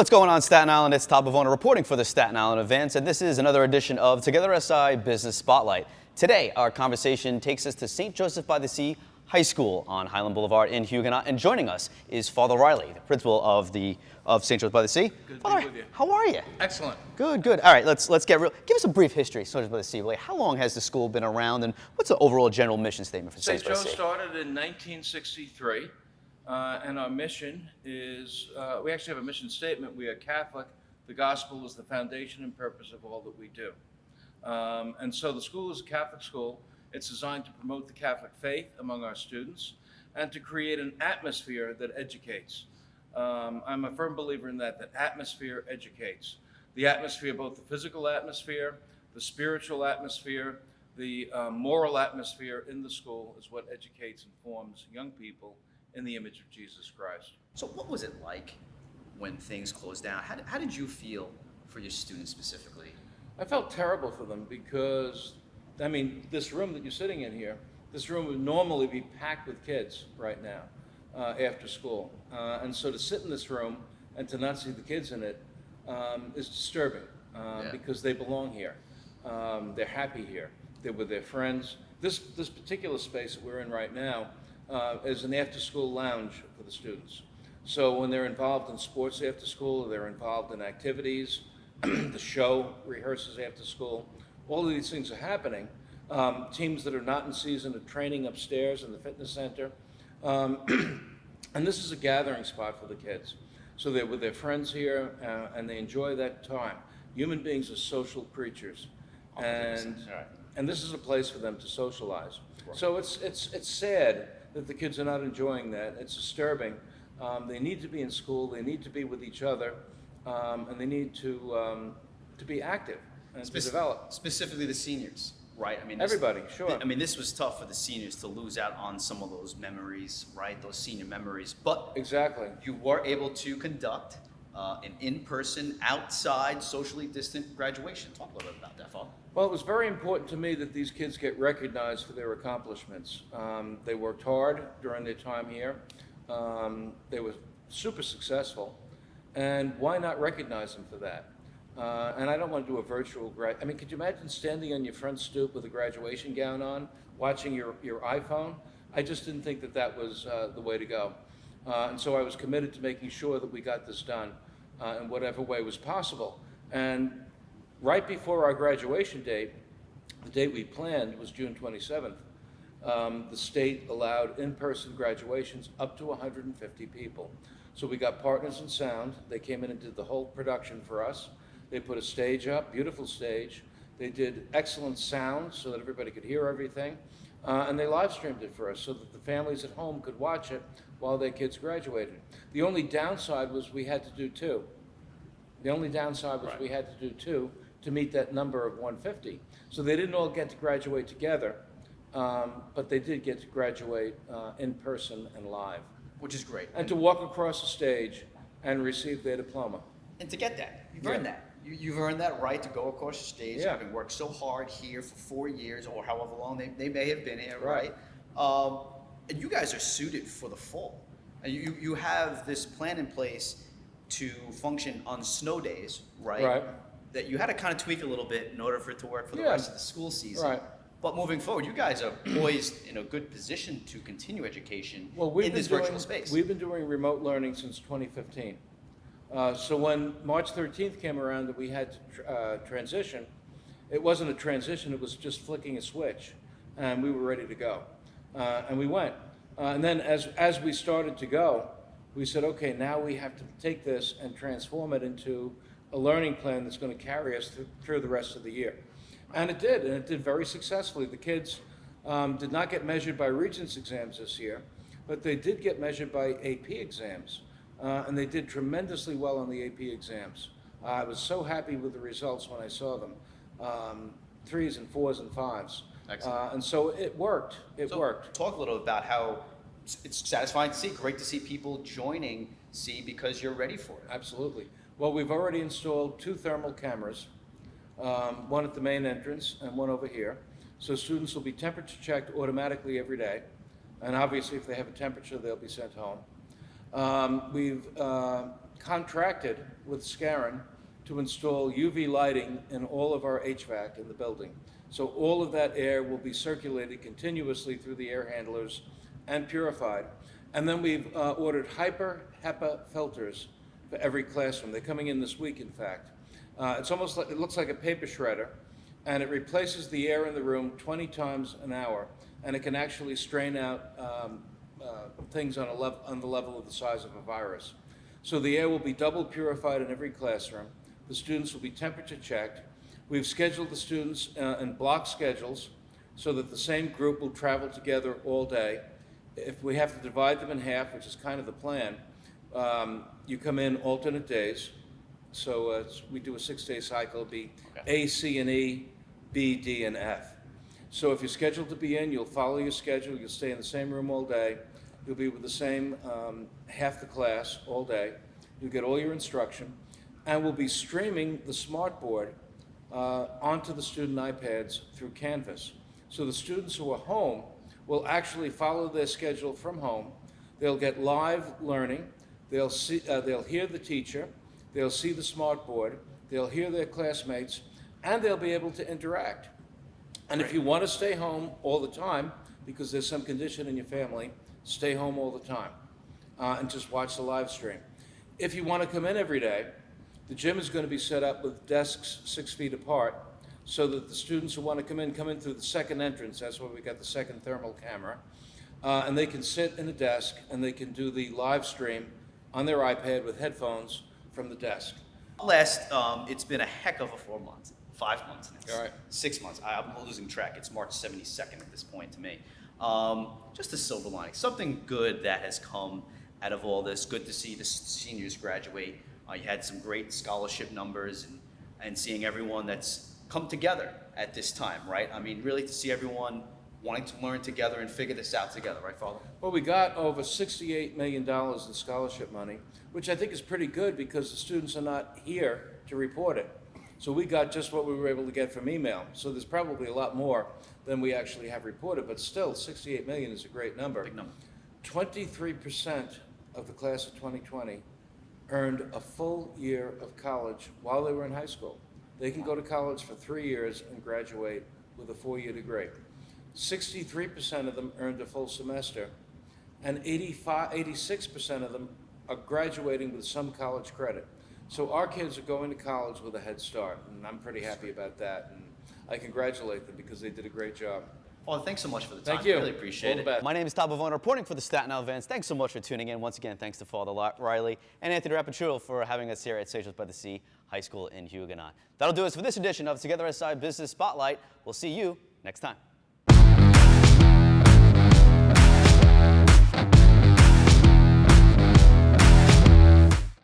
What's going on, Staten Island? It's Todd Bavona reporting for the Staten Island Events, and this is another edition of Together SI Business Spotlight. Today, our conversation takes us to St. Joseph by the Sea High School on Highland Boulevard in Huguenot, and joining us is Father Riley, the principal of St. Joseph by the Sea. Good Father, to be with you. how are you? Excellent. Good, good. All right, let's get real. Give us a brief history of St. Joseph by the Sea. Like, how long has the school been around, and what's the overall general mission statement for St. St. Joseph by Joe the Sea? started in 1963, and our mission is, we actually have a mission statement. We are Catholic. The gospel is the foundation and purpose of all that we do. And so the school is a Catholic school. It's designed to promote the Catholic faith among our students and to create an atmosphere that educates. I'm a firm believer in that atmosphere educates. The atmosphere, both the physical atmosphere, the spiritual atmosphere, the moral atmosphere in the school is what educates and forms young people in the image of Jesus Christ. So what was it like when things closed down? How did you feel for your students specifically? I felt terrible for them because, I mean, this room that you're sitting in here, this room would normally be packed with kids right now after school. And so to sit in this room and to not see the kids in it is disturbing because they belong here. They're happy here. They're with their friends. This particular space that we're in right now is an after-school lounge for the students. So when they're involved in sports after school, or they're involved in activities, the show rehearses after school, all of these things are happening. Teams that are not in season are training upstairs in the fitness center. And this is a gathering spot for the kids. So they're with their friends here and they enjoy that time. Human beings are social creatures. And this is a place for them to socialize. Right. So it's sad that the kids are not enjoying that. It's disturbing. They need to be in school, they need to be with each other, and they need to be active and to develop. Specifically the seniors, right? I mean, everybody, sure. I mean, this was tough for the seniors to lose out on some of those memories, right? Those senior memories. But exactly, you were able to conduct an in-person, outside, socially distant graduation. Talk a little bit about that, Father. Well, it was very important to me that these kids get recognized for their accomplishments. They worked hard during their time here. They were super successful, and why not recognize them for that? And I don't want to do a virtual I mean, could you imagine standing on your front stoop with a graduation gown on, watching your iPhone? I just didn't think that was the way to go. And so I was committed to making sure that we got this done in whatever way was possible. And right before our graduation date, the date we planned was June 27th. The state allowed in-person graduations up to 150 people. So we got partners in sound. They came in and did the whole production for us. They put a stage up, beautiful stage. They did excellent sound so that everybody could hear everything. And they live streamed it for us so that the families at home could watch it while their kids graduated. The only downside was we had to do two. The only downside was we had to do two to meet that number of 150. So they didn't all get to graduate together. But they did get to graduate in person and live. Which is great. And to walk across the stage and receive their diploma. And to get that, you've earned that. You've earned that right to go across the stage, having worked so hard here for 4 years or however long they may have been here, right? And you guys are suited for the fall. And you have this plan in place to function on snow days, right? Right. That you had to kind of tweak a little bit in order for it to work for the rest of the school season. Right. But moving forward, you guys are poised in a good position to continue education in this virtual space. We've been doing remote learning since 2015. So when March 13th came around that we had to transition, it wasn't a transition, it was just flicking a switch. And we were ready to go. And we went. And then as we started to go, we said, okay, now we have to take this and transform it into a learning plan that's going to carry us through the rest of the year. And it did very successfully. The kids did not get measured by Regents exams this year, but they did get measured by AP exams. And they did tremendously well on the AP exams. I was so happy with the results when I saw them. 3s and 4s and 5s. Excellent. And so it worked. It worked. Talk a little about how it's satisfying to see, great to see people joining C because you're ready for it. Absolutely. Well, we've already installed 2 thermal cameras, one at the main entrance and one over here. So students will be temperature checked automatically every day. And obviously, if they have a temperature, they'll be sent home. We've contracted with Scarin to install UV lighting in all of our HVAC in the building. So all of that air will be circulated continuously through the air handlers and purified. And then we've ordered HEPA filters for every classroom. They're coming in this week, in fact. It's almost like, it looks like a paper shredder, and it replaces the air in the room 20 times an hour, and it can actually strain out things on the level of the size of a virus. So the air will be double purified in every classroom. The students will be temperature checked. We've scheduled the students in block schedules so that the same group will travel together all day. If we have to divide them in half, which is kind of the plan, you come in alternate days. So we do a 6-day cycle, it'll be A, C, and E, B, D, and F. So if you're scheduled to be in, you'll follow your schedule, you'll stay in the same room all day, you'll be with the same half the class all day, you'll get all your instruction, and we'll be streaming the smartboard onto the student iPads through Canvas. So the students who are home will actually follow their schedule from home. They'll get live learning, they'll hear the teacher, they'll see the smartboard, they'll hear their classmates, and they'll be able to interact. And if you want to stay home all the time, because there's some condition in your family, stay home all the time and just watch the live stream. If you want to come in every day, the gym is going to be set up with desks 6 feet apart so that the students who want to come in through the second entrance. That's where we got the second thermal camera. And they can sit in a desk and they can do the live stream on their iPad with headphones from the desk. It's been a heck of a 4 months, 5 months now. All right. 6 months. I'm losing track. It's March 72nd at this point to me. Just a silver lining, something good that has come out of all this. Good to see the seniors graduate. You had some great scholarship numbers and seeing everyone that's come together at this time, right? I mean, really to see everyone wanting to learn together and figure this out together, right, Father? Well, we got over $68 million in scholarship money, which I think is pretty good because the students are not here to report it. So we got just what we were able to get from email. So there's probably a lot more than we actually have reported, but still, 68 million is a great number. Big number. 23% of the class of 2020 earned a full year of college while they were in high school. They can go to college for 3 years and graduate with a 4-year degree. 63% of them earned a full semester, and 86% of them are graduating with some college credit. So our kids are going to college with a head start, and I'm pretty happy about that. And I congratulate them because they did a great job. Father, thanks so much for the time. Thank you. Really appreciate All the it. best. My name is Todd Bavona, reporting for the Staten Island Advance. Thanks so much for tuning in. Once again, thanks to Father Riley and Anthony Rappuccino for having us here at St. Joseph by the Sea High School in Huguenot. That'll do us for this edition of Together SI Business Spotlight. We'll see you next time.